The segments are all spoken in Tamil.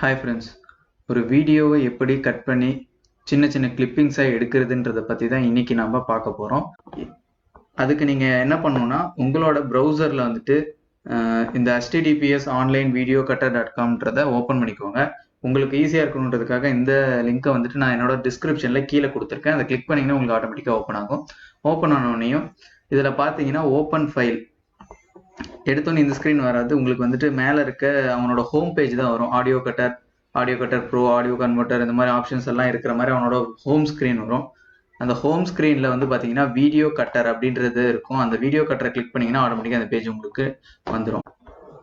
ஹாய் ஃப்ரெண்ட்ஸ், ஒரு வீடியோவை எப்படி கட் பண்ணி சின்ன சின்ன கிளிப்பிங்ஸாக எடுக்கிறதுன்றதை பற்றி தான் இன்றைக்கி நம்ம பார்க்க போகிறோம். அதுக்கு நீங்கள் என்ன பண்ணணும்னா, உங்களோட ப்ரௌசரில் வந்துட்டு இந்த https ஆன்லைன் வீடியோ கட்டர் .comன்றதை ஓப்பன் பண்ணிக்கோங்க. உங்களுக்கு ஈஸியாக இருக்கணுன்றதுக்காக இந்த லிங்க்கை வந்துட்டு நான் என்னோட டிஸ்கிரிப்ஷனில் கீழே கொடுத்துருக்கேன். அதை கிளிக் பண்ணிங்கன்னா உங்களுக்கு ஆட்டோமேட்டிக்காக ஓப்பன் ஆகும். ஓப்பன் ஆனோடனையும் இதில் பார்த்தீங்கன்னா ஓப்பன் ஃபைல் எடுத்தோன்னே இந்த ஸ்க்ரீன் வராது. உங்களுக்கு வந்துட்டு மேலே இருக்க அவனோட ஹோம் பேஜ் தான் வரும். Audio cutter bro, audio converter, இந்த மாதிரி ஆப்ஷன்ஸ் எல்லாம் இருக்கிற மாதிரி அவனோட ஹோம் ஸ்க்ரீன் வரும். அந்த ஹோம் ஸ்க்ரீனில் வந்து பார்த்தீங்கன்னா வீடியோ கட்டர் அப்படின்றது இருக்கும். அந்த வீடியோ கட்டரை கிளிக் பண்ணிங்கன்னா ஆட்டோமேட்டிக்காக அந்த பேஜ் உங்களுக்கு வந்துடும்.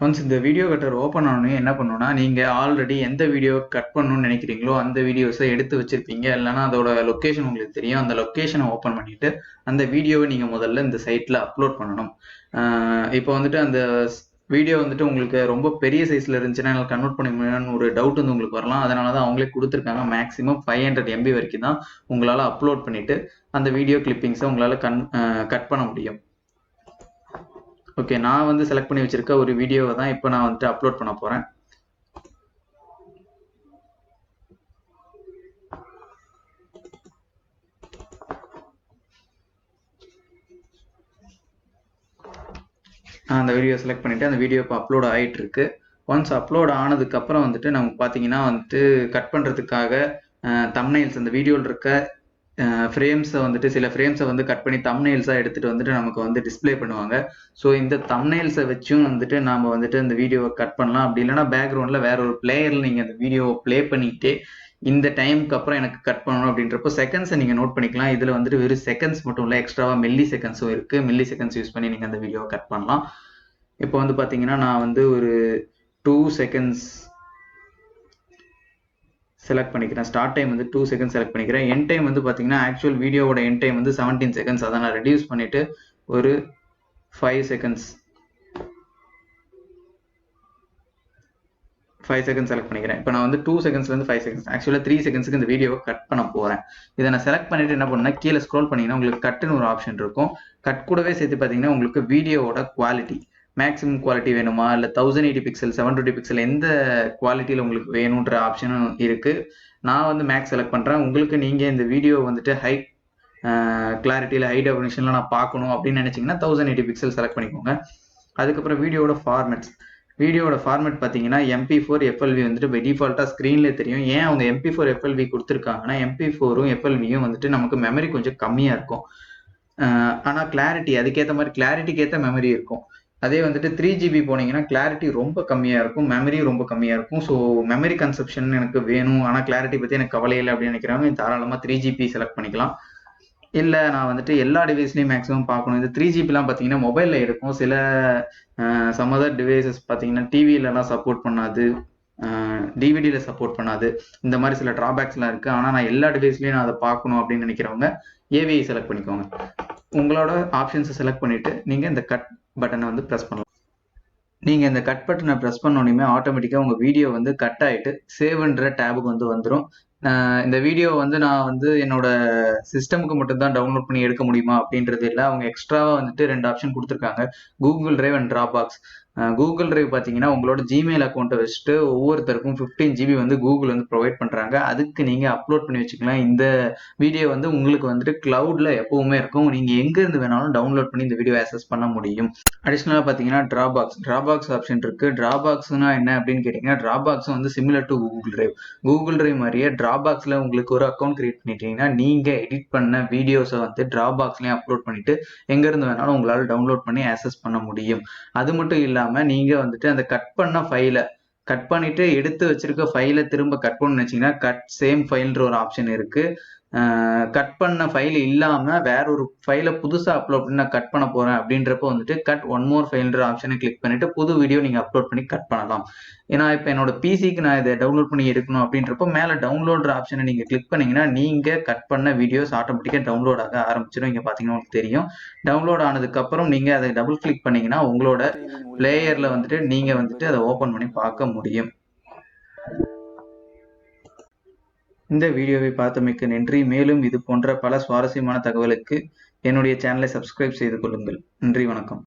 ஒன்ஸ் இந்த வீடியோ கட்டர் ஓப்பன் ஆனோடனே என்ன பண்ணணும்னா, நீங்கள் ஆல்ரெடி எந்த வீடியோ கட் பண்ணணும்னு நினைக்கிறீங்களோ அந்த வீடியோஸை எடுத்து வச்சுருப்பீங்க. இல்லைனா அதோட லொக்கேஷன் உங்களுக்கு தெரியும். அந்த லொக்கேஷனை ஓப்பன் பண்ணிவிட்டு அந்த வீடியோவை நீங்கள் முதல்ல இந்த சைட்டில் அப்லோட் பண்ணணும். இப்போ வந்துட்டு அந்த வீடியோ வந்துட்டு உங்களுக்கு ரொம்ப பெரிய சைஸில் இருந்துச்சுன்னா எனக்கு கன்வெர்ட் பண்ண முடியும்னு ஒரு டவுட் வந்து உங்களுக்கு வரலாம். அதனால தான் அவங்களே கொடுத்துருக்காங்க. மேக்ஸிமம் 500 MB வரைக்கும் தான் உங்களால் அப்லோட் பண்ணிவிட்டு அந்த வீடியோ கிளிப்பிங்ஸை உங்களால் கட் பண்ண முடியும். ஓகே, நான் வந்து செலக்ட் பண்ணி வச்சிருக்க ஒரு வீடியோவை தான் இப்போ நான் வந்துட்டு அப்லோட் பண்ண போகிறேன். அந்த வீடியோ செலக்ட் பண்ணிவிட்டு அந்த வீடியோ இப்போ அப்லோட் ஆகிட்டு இருக்கு. ஒன்ஸ் அப்லோட் ஆனதுக்கப்புறம் வந்துட்டு நமக்கு பார்த்தீங்கன்னா வந்துட்டு கட் பண்ணுறதுக்காக தம்ப்நெயில்ஸ், அந்த வீடியோவில் இருக்க ஃப்ரேம்ஸை வந்துட்டு சில ஃப்ரேம்ஸை வந்து கட் பண்ணி தம்ப்நெயில்ஸாக எடுத்துகிட்டு வந்துட்டு நமக்கு வந்து டிஸ்பிளே பண்ணுவாங்க. ஸோ இந்த தம்ப்நெயில்ஸை வச்சும் வந்துட்டு நாம் வந்துட்டு இந்த வீடியோவை கட் பண்ணலாம். அப்படி இல்லைனா பேக்ரவுண்டில் வேற ஒரு பிளேயரில் நீங்கள் அந்த வீடியோவை ப்ளே பண்ணிக்கிட்டே இந்த டைமுக்கு அப்புறம் எனக்கு கட் பண்ணணும் அப்படின்றப்போ செகண்ட்ஸை நீங்கள் நோட் பண்ணிக்கலாம். இதில் வந்துட்டு வெறும் செகண்ட்ஸ் மட்டும் இல்லை, எக்ஸ்ட்ராவாக மில்லி செகண்ட்ஸும் இருக்குது. மில்லி செகண்ட்ஸ் யூஸ் பண்ணி நீங்கள் அந்த வீடியோவை கட் பண்ணலாம். இப்போ வந்து பார்த்தீங்கன்னா நான் வந்து ஒரு 2 செகண்ட்ஸ் செலக்ட் பண்ணிக்கிறேன். ஸ்டார்ட் டைம் வந்து 2 செகண்ட்ஸ் செலக்ட் பண்ணிக்கிறேன். என் டைம் வந்து பார்த்தீங்கன்னா ஆக்சுவல் வீடியோவோட என் டைம் வந்து 17 செகண்ட்ஸ். அதை நான் ரெடியூஸ் பண்ணிவிட்டு ஒரு 5 செகண்ட்ஸ் செலக்ட் பண்ணிக்கிறேன். இப்போ நான் வந்து 2 செகண்ட்ஸ்லேருந்து 5 செகண்ட்ஸ், ஆக்சுவலாக 3 செகண்ட்ஸுக்கு இந்த வீடியோவை கட் பண்ண போகிறேன். இதை நான் செலக்ட் பண்ணிவிட்டு என்ன பண்ணேன்னா, கீழே ஸ்க்ரோல் பண்ணிங்கன்னா உங்களுக்கு கட்டுன்னு ஒரு ஆப்ஷன் இருக்கும். கட் கூடவே சேர்த்து பார்த்தீங்கன்னா உங்களுக்கு வீடியோவோட குவாலிட்டி, மேக்ஸிமம் குவாலிட்டி வேணுமா இல்லை 1080 பிக்சல் 720 பிக்சல் எந்த குவாலிட்டியில் உங்களுக்கு வேணுன்ற ஆப்ஷனும் இருக்குது. நான் வந்து மேக்ஸ் செலக்ட் பண்ணுறேன். உங்களுக்கு நீங்கள் இந்த வீடியோ வந்துட்டு ஹை கிளாரிட்டியில் ஹை டெஃபினிஷனில் நான் பார்க்கணும் அப்படின்னு நினச்சிங்கன்னா 1080 பிக்சல் செலக்ட் பண்ணிக்கோங்க. அதுக்கப்புறம் வீடியோட ஃபார்மேட் பார்த்தீங்கன்னா MP4 FLV வந்துட்டு பை டிஃபால்ட்டாக ஸ்க்ரீன்லேயே தெரியும். ஏன் அவங்க MP4 FLV கொடுத்துருக்காங்கன்னா, MP4ம் FLVயும் வந்துட்டு நமக்கு மெமரி கொஞ்சம் கம்மியாக இருக்கும். ஆனால் கிளாரிட்டி அதுக்கேற்ற மாதிரி கிளாரிட்டிக்கு ஏற்ற மெமரி இருக்கும். அதே வந்துட்டு 3GB போனீங்கன்னா கிளாரிட்டி ரொம்ப கம்மியாக இருக்கும், மெமரியும் ரொம்ப கம்மியாக இருக்கும். ஸோ மெமரி கன்சப்ஷன் எனக்கு வேணும், ஆனால் கிளாரிட்டி பற்றி எனக்கு கவலை இல்லை அப்படின்னு நினைக்கிறவங்க தாராளமாக 3GB செலக்ட் பண்ணிக்கலாம். இல்லை நான் வந்துட்டு எல்லா டிவைஸ்லையும் மேக்ஸிமம் பார்க்கணும். இந்த 3GBலாம் பார்த்தீங்கன்னா மொபைலில் இருக்கும். சில சம் அதர் டிவைசஸ் பார்த்தீங்கன்னா டிவிலலாம் சப்போர்ட் பண்ணாது, டிவிடியில் சப்போர்ட் பண்ணாது. இந்த மாதிரி சில ட்ராபேக்ஸ்லாம் இருக்குது. ஆனால் நான் எல்லா டிவைஸ்லையும் நான் அதை பார்க்கணும் அப்படின்னு நினைக்கிறவங்க AVI செலக்ட் பண்ணிக்கோங்க. உங்களோட ஆப்ஷன்ஸை செலக்ட் பண்ணிவிட்டு நீங்கள் இந்த கட் பட்டனை வந்து ப்ரெஸ் பண்ணலாம். நீங்கள் இந்த கட் பட்டனை ப்ரெஸ் பண்ணோன்னே ஆட்டோமேட்டிக்காக உங்கள் வீடியோ வந்து கட் ஆகிட்டு சேவ்ன்ற டேபுக்கு வந்து வந்துடும். இந்த வீடியோ வந்து நான் வந்து என்னோட சிஸ்டமுக்கு மட்டும்தான் டவுன்லோட் பண்ணி எடுக்க முடியுமா அப்படின்றது இல்லை. அவங்க எக்ஸ்ட்ராவாக வந்துட்டு 2 ஆப்ஷன் கொடுத்துருக்காங்க, Google drive and dropbox. Google drive பார்த்தீங்கன்னா உங்களோட ஜிமெயில் அக்கௌண்ட்டை வச்சுட்டு ஒவ்வொருத்தருக்கும் 15 GB வந்து கூகுள் வந்து ப்ரொவைட் பண்ணுறாங்க. அதுக்கு நீங்கள் அப்லோட் பண்ணி வச்சுக்கலாம். இந்த வீடியோ வந்து உங்களுக்கு வந்துட்டு கிளவுடில் எப்போவுமே இருக்கும். நீங்கள் எங்கேருந்து வேணாலும் டவுன்லோட் பண்ணி இந்த வீடியோ ஆக்சஸ் பண்ண முடியும். அடிஷ்னலாக பார்த்தீங்கன்னா ட்ராபாக்ஸ் ஆப்ஷன் இருக்குது. ட்ராபாக்ஸ்னா என்ன அப்படின்னு கேட்டிங்கன்னா, ட்ராபாக்ஸ் வந்து சிமிலர் டு கூகுள் டிரைவ் மாதிரியே ட்ராபாக்ஸில் உங்களுக்கு ஒரு அக்கௌண்ட் கிரியேட் பண்ணிட்டீங்கன்னா நீங்கள் எடிட் பண்ண வீடியோஸை வந்து ட்ராபாக்ஸ்லேயும் அப்லோட் பண்ணிவிட்டு எங்கேருந்து வேணாலும் உங்களால் டவுன்லோட் பண்ணி ஆக்சஸ் பண்ண முடியும். அது மட்டும் இல்லாமல் நீங்கள் வந்துட்டு அந்த கட் பண்ண ஃபைலை கட் பண்ணிவிட்டு எடுத்து வச்சிருக்க ஃபைலை திரும்ப கட் பண்ணணும்னு வச்சிங்கன்னா கட் சேம் ஃபைல்ன்ற ஒரு ஆப்ஷன் இருக்குது. கட் பண்ண ஃபைல் இல்லாமல் வேற ஒரு ஃபைலை புதுசாக அப்லோட் பண்ணி நான் கட் பண்ண போகிறேன் அப்படின்றப்போ வந்துட்டு கட் ஒன் மோர் ஃபைல்ன்ற ஆப்ஷனை கிளிக் பண்ணிவிட்டு புது வீடியோ நீங்கள் அப்லோட் பண்ணி கட் பண்ணலாம். ஏன்னா இப்போ என்னோட பிசிக்கு நான் இதை டவுன்லோட் பண்ணி எடுக்கணும் அப்படின்றப்போ மேலே டவுன்லோட்ற ஆப்ஷனை நீங்கள் கிளிக் பண்ணிங்கன்னா நீங்கள் கட் பண்ண வீடியோஸ் ஆட்டோமேட்டிக்காக டவுன்லோட் ஆக ஆரம்பிச்சிடும். இங்கே பார்த்தீங்கன்னா உங்களுக்கு தெரியும். டவுன்லோட் ஆனதுக்கப்புறம் நீங்கள் அதை டபுள் கிளிக் பண்ணிங்கன்னா உங்களோட பிளேயரில் வந்துட்டு நீங்கள் வந்துட்டு அதை ஓப்பன் பண்ணி பார்க்க முடியும். இந்த வீடியோவை பார்த்தமைக்கு நன்றி. மேலும் இது போன்ற பல சுவாரஸ்யமான தகவலுக்கு என்னுடைய சேனலை சப்ஸ்கிரைப் செய்து கொள்ளுங்கள். நன்றி, வணக்கம்.